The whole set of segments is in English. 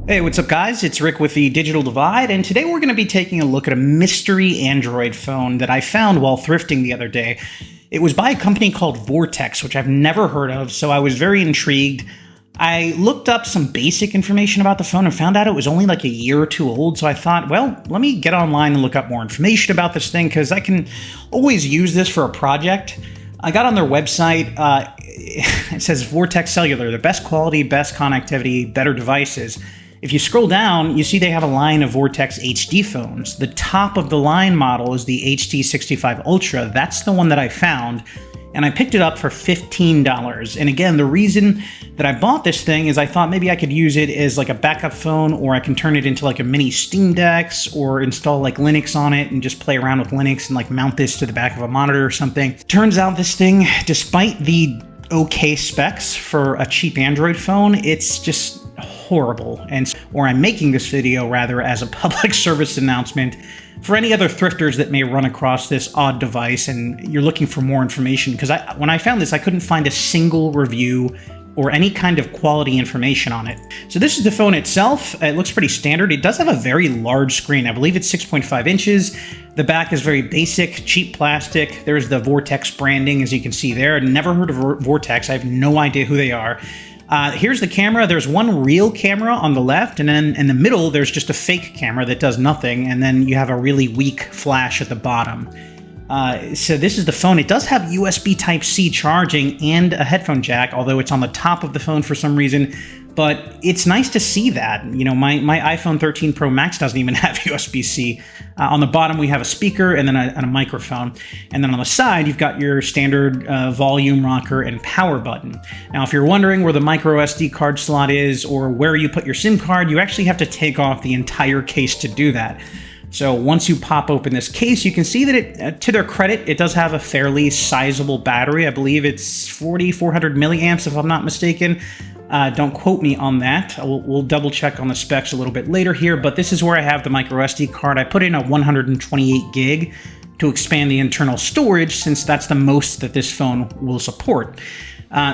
Hey, what's up guys? It's Rick with the Digital Divide, and today we're going to be taking a look at a mystery Android phone that I found while thrifting the other day. It was by a company called Vortex, which I've never heard of, so I was very intrigued. I looked up some basic information about the phone and found out it was only like a year or two old, so I thought, well, let me get online and look up more information about this thing, because I can always use this for a project. I got on their website. It says Vortex Cellular, the best quality, best connectivity, better devices. If you scroll down, you see they have a line of Vortex HD phones. The top of the line model is the HD65 Ultra. That's the one that I found, and I picked it up for $15. And again, the reason that I bought this thing is I thought maybe I could use it as like a backup phone, or I can turn it into like a mini Steam Deck, or install like Linux on it and just play around with Linux and like mount this to the back of a monitor or something. Turns out this thing, despite the okay specs for a cheap Android phone, it's just horrible. Or I'm making this video rather as a public service announcement for any other thrifters that may run across this odd device and you're looking for more information, because when I found this, I couldn't find a single review or any kind of quality information on it. So this is the phone itself. It looks pretty standard. It does have a very large screen. I believe it's 6.5 inches. The back is very basic, cheap plastic. There's the Vortex branding, as you can see there. Never heard of Vortex. I have no idea who they are. Here's the camera. There's one real camera on the left, and then in the middle, there's just a fake camera that does nothing, and then you have a really weak flash at the bottom. So this is the phone. It does have USB Type-C charging and a headphone jack, although it's on the top of the phone for some reason. But it's nice to see that. You know, my iPhone 13 Pro Max doesn't even have USB-C. On the bottom, we have a speaker and then a microphone. And then on the side, you've got your standard volume rocker and power button. Now, if you're wondering where the micro SD card slot is or where you put your SIM card, you actually have to take off the entire case to do that. So once you pop open this case, you can see that it, to their credit, it does have a fairly sizable battery. I believe it's 4,400 milliamps, if I'm not mistaken. Don't quote me on that. We'll double check on the specs a little bit later here, but this is where I have the micro SD card. I put in a 128 gig to expand the internal storage, since that's the most that this phone will support.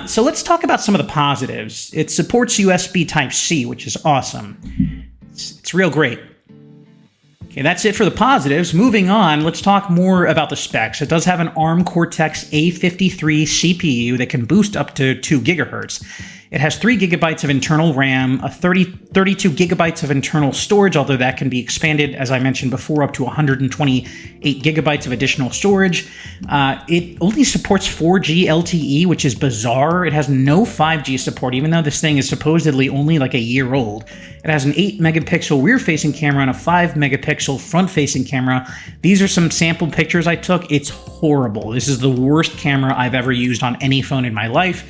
So let's talk about some of the positives. It supports USB Type-C, which is awesome. It's real great. Okay, that's it for the positives. Moving on, let's talk more about the specs. It does have an ARM Cortex A53 CPU that can boost up to 2 gigahertz. It has 3 gigabytes of internal RAM, 32 gigabytes of internal storage, although that can be expanded, as I mentioned before, up to 128 gigabytes of additional storage. It only supports 4G LTE, which is bizarre. It has no 5G support, even though this thing is supposedly only like a year old. It has an 8 megapixel rear-facing camera and a 5 megapixel front-facing camera. These are some sample pictures I took. It's horrible. This is the worst camera I've ever used on any phone in my life.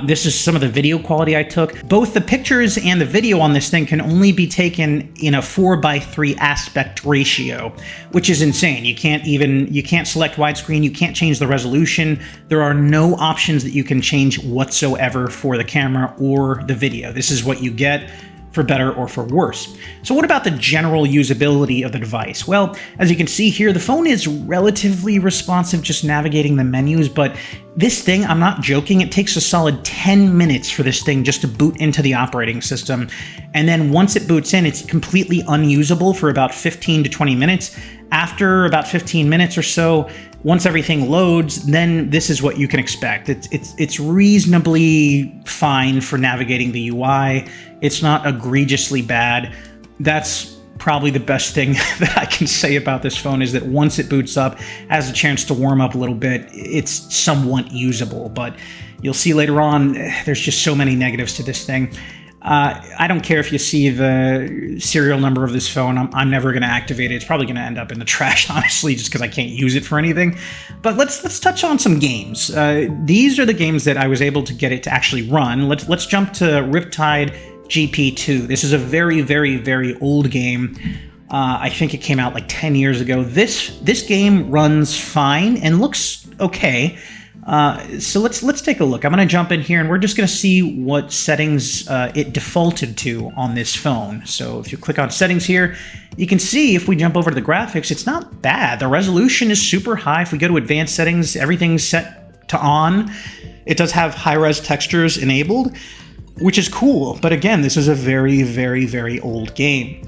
This is some of the video quality I took. Both the pictures and the video on this thing can only be taken in a 4:3 aspect ratio, which is insane. You can't select widescreen, you can't change the resolution. There are no options that you can change whatsoever for the camera or the video. This is what you get, for better or for worse. So what about the general usability of the device? Well, as you can see here, the phone is relatively responsive just navigating the menus, but this thing, I'm not joking, it takes a solid 10 minutes for this thing just to boot into the operating system. And then once it boots in, it's completely unusable for about 15 to 20 minutes. After about 15 minutes or so, once everything loads, then this is what you can expect. It's reasonably fine for navigating the UI. It's not egregiously bad. That's probably the best thing that I can say about this phone, is that once it boots up, has a chance to warm up a little bit, it's somewhat usable. But you'll see later on, there's just so many negatives to this thing. I don't care if you see the serial number of this phone. I'm never going to activate it. It's probably going to end up in the trash, honestly, just because I can't use it for anything. But let's touch on some games. These are the games that I was able to get it to actually run. Let's jump to Riptide GP2. This is a very, very, very old game. I think it came out like 10 years ago. This game runs fine and looks okay. So let's take a look. I'm going to jump in here and we're just going to see what settings it defaulted to on this phone. So if you click on settings here, you can see if we jump over to the graphics, it's not bad. The resolution is super high. If we go to advanced settings, everything's set to on. It does have high-res textures enabled. which is cool. But again, this is a very, very, very old game.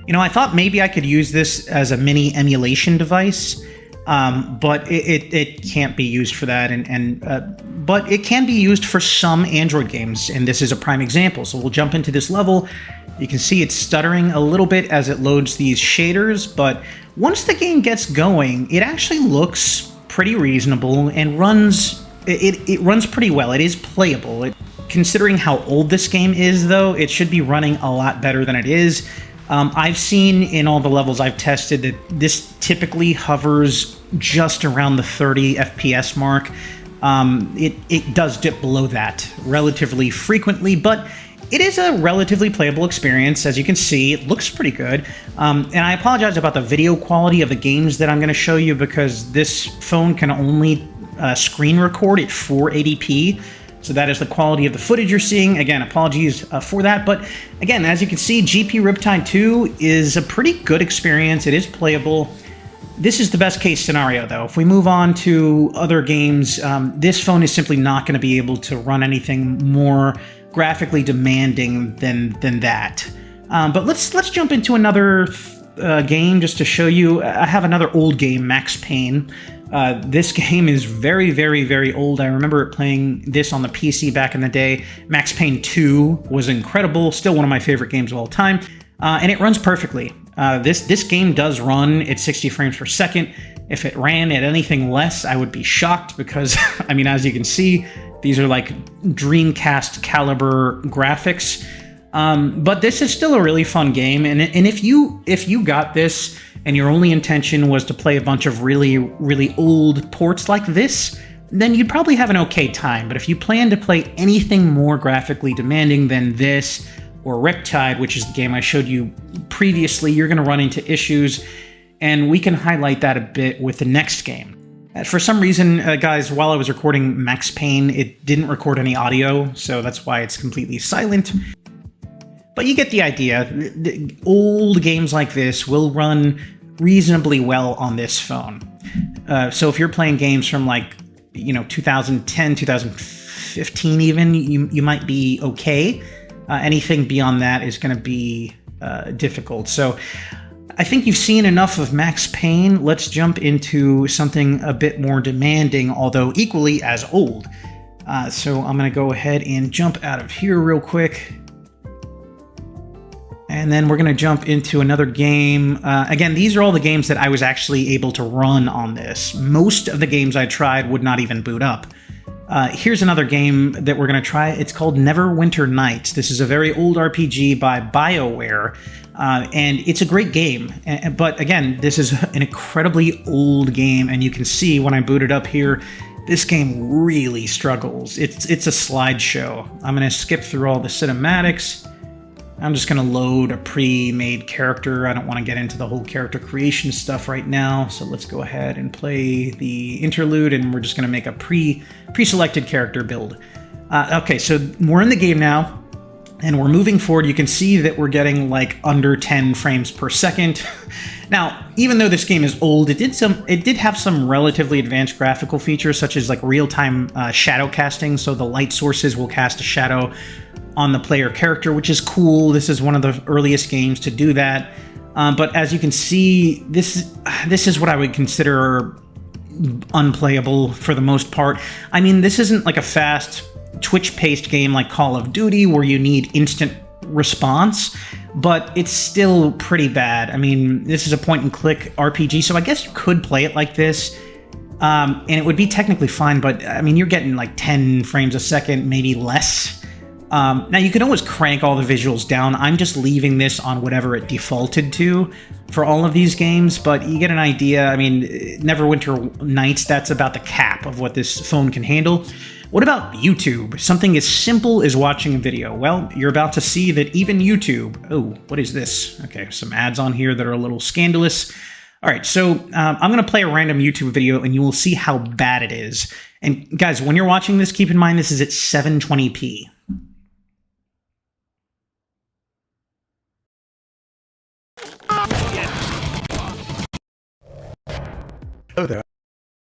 You know, I thought maybe I could use this as a mini emulation device, but it can't be used for that. But it can be used for some Android games, and this is a prime example. So we'll jump into this level. You can see it's stuttering a little bit as it loads these shaders, but once the game gets going, it actually looks pretty reasonable and runs. It runs pretty well. It is playable. Considering how old this game is, though, it should be running a lot better than it is. I've seen in all the levels I've tested that this typically hovers just around the 30 FPS mark. It does dip below that relatively frequently, but it is a relatively playable experience. As you can see, it looks pretty good. And I apologize about the video quality of the games that I'm going to show you because this phone can only screen record at 480p. So that is the quality of the footage you're seeing. Again, apologies for that. But again, as you can see, GP Riptide 2 is a pretty good experience. It is playable. This is the best case scenario, though. If we move on to other games, this phone is simply not going to be able to run anything more graphically demanding than that. But let's jump into another game just to show you. I have another old game, Max Payne. This game is very, very, very old. I remember playing this on the PC back in the day. Max Payne 2 was incredible, still one of my favorite games of all time, and it runs perfectly. This game does run at 60 frames per second. If it ran at anything less, I would be shocked because, I mean, as you can see, these are like Dreamcast caliber graphics. But this is still a really fun game, and if you got this and your only intention was to play a bunch of really, really old ports like this, then you'd probably have an okay time. But if you plan to play anything more graphically demanding than this, or Riptide, which is the game I showed you previously, you're going to run into issues, and we can highlight that a bit with the next game. For some reason, guys, while I was recording Max Payne, it didn't record any audio, so that's why it's completely silent. But you get the idea. Old games like this will run reasonably well on this phone. So if you're playing games from 2010, 2015 even, you might be okay. Anything beyond that is going to be difficult. So I think you've seen enough of Max Payne. Let's jump into something a bit more demanding, although equally as old. So I'm going to go ahead and jump out of here real quick. And then we're going to jump into another game. Again, these are all the games that I was actually able to run on this. Most of the games I tried would not even boot up. Here's another game that we're going to try. It's called Neverwinter Nights. This is a very old RPG by BioWare, and it's a great game. But again, this is an incredibly old game, and you can see when I boot it up here, this game really struggles. It's a slideshow. I'm going to skip through all the cinematics. I'm just going to load a pre-made character. I don't want to get into the whole character creation stuff right now, so let's go ahead and play the interlude, and we're just going to make a pre-selected character build. Okay, so we're in the game now, and we're moving forward. You can see that we're getting like under 10 frames per second. Now, even though this game is old, it did have some relatively advanced graphical features, such as like real-time shadow casting, so the light sources will cast a shadow on the player character, which is cool. This is one of the earliest games to do that. But as you can see, this is what I would consider unplayable for the most part. I mean, this isn't like a fast Twitch-paced game like Call of Duty where you need instant response, but it's still pretty bad. I mean, this is a point-and-click RPG, so I guess you could play it like this, and it would be technically fine, but I mean, you're getting like 10 frames a second, maybe less. Now, you can always crank all the visuals down. I'm just leaving this on whatever it defaulted to for all of these games, but you get an idea. I mean, Neverwinter Nights, that's about the cap of what this phone can handle. What about YouTube? Something as simple as watching a video. Well, you're about to see that even YouTube... Oh, what is this? Okay, some ads on here that are a little scandalous. All right, so I'm going to play a random YouTube video, and you will see how bad it is. And guys, when you're watching this, keep in mind this is at 720p. Hello there.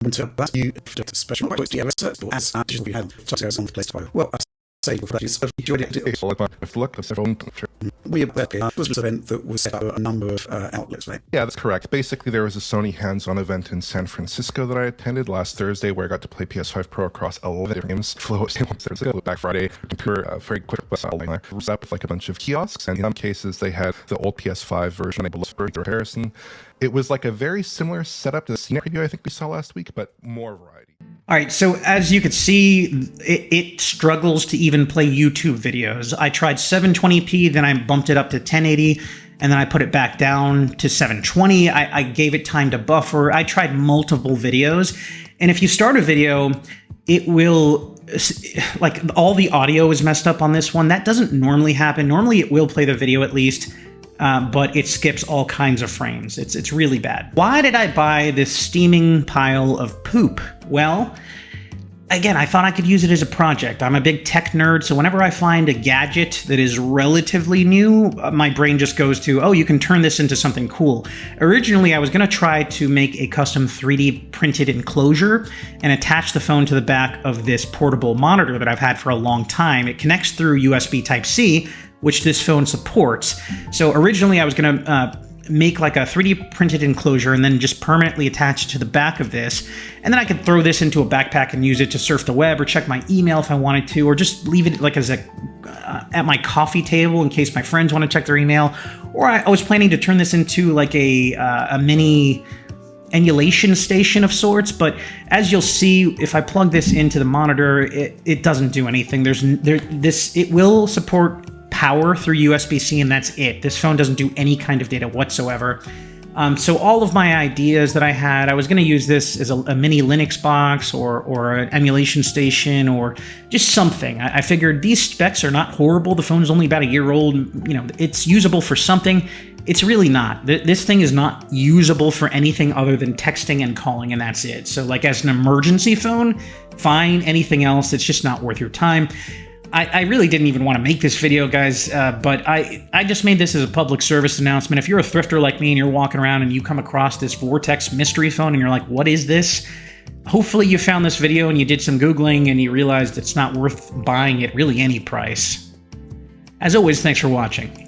I want to ask you if special voice DLS as digital we have on the place to well, We was an event that was set up at a number of outlets, right? Yeah, that's correct. Basically, there was a Sony hands-on event in San Francisco that I attended last Thursday, where I got to play PS5 Pro across 11 different games. Flow back Friday, very quick was up with like a bunch of kiosks, and in some cases they had the old PS5 version of Harrison. It was like a very similar setup to the Scene preview I think we saw last week, but more variety. All right, so as you could see, it struggles to even play YouTube videos. I tried 720p, then I bumped it up to 1080, and then I put it back down to 720. I gave it time to buffer. I tried multiple videos, and if you start a video, it will, like, all the audio is messed up on this one. That doesn't normally happen. Normally it will play the video at least, but it skips all kinds of frames. It's really bad. Why did I buy this steaming pile of poop? Well, again, I thought I could use it as a project. I'm a big tech nerd, so whenever I find a gadget that is relatively new, my brain just goes to, oh, you can turn this into something cool. Originally, I was going to try to make a custom 3D printed enclosure and attach the phone to the back of this portable monitor that I've had for a long time. It connects through USB Type-C, which this phone supports. So originally I was going to make like a 3D printed enclosure and then just permanently attach it to the back of this. And then I could throw this into a backpack and use it to surf the web or check my email if I wanted to, or just leave it like as a at my coffee table in case my friends want to check their email. Or I was planning to turn this into like a mini emulation station of sorts, but as you'll see, if I plug this into the monitor, it doesn't do anything. It will support power through USB-C, and that's it. This phone doesn't do any kind of data whatsoever. So all of my ideas that I had, I was going to use this as a mini Linux box or an emulation station or just something. I figured these specs are not horrible. The phone's only about a year old. You know, it's usable for something. It's really not. This thing is not usable for anything other than texting and calling, and that's it. So like as an emergency phone, fine. Anything else, it's just not worth your time. I really didn't even want to make this video, guys, but I just made this as a public service announcement. If you're a thrifter like me and you're walking around and you come across this Vortex mystery phone and you're like, what is this? Hopefully you found this video and you did some Googling and you realized it's not worth buying at really any price. As always, thanks for watching.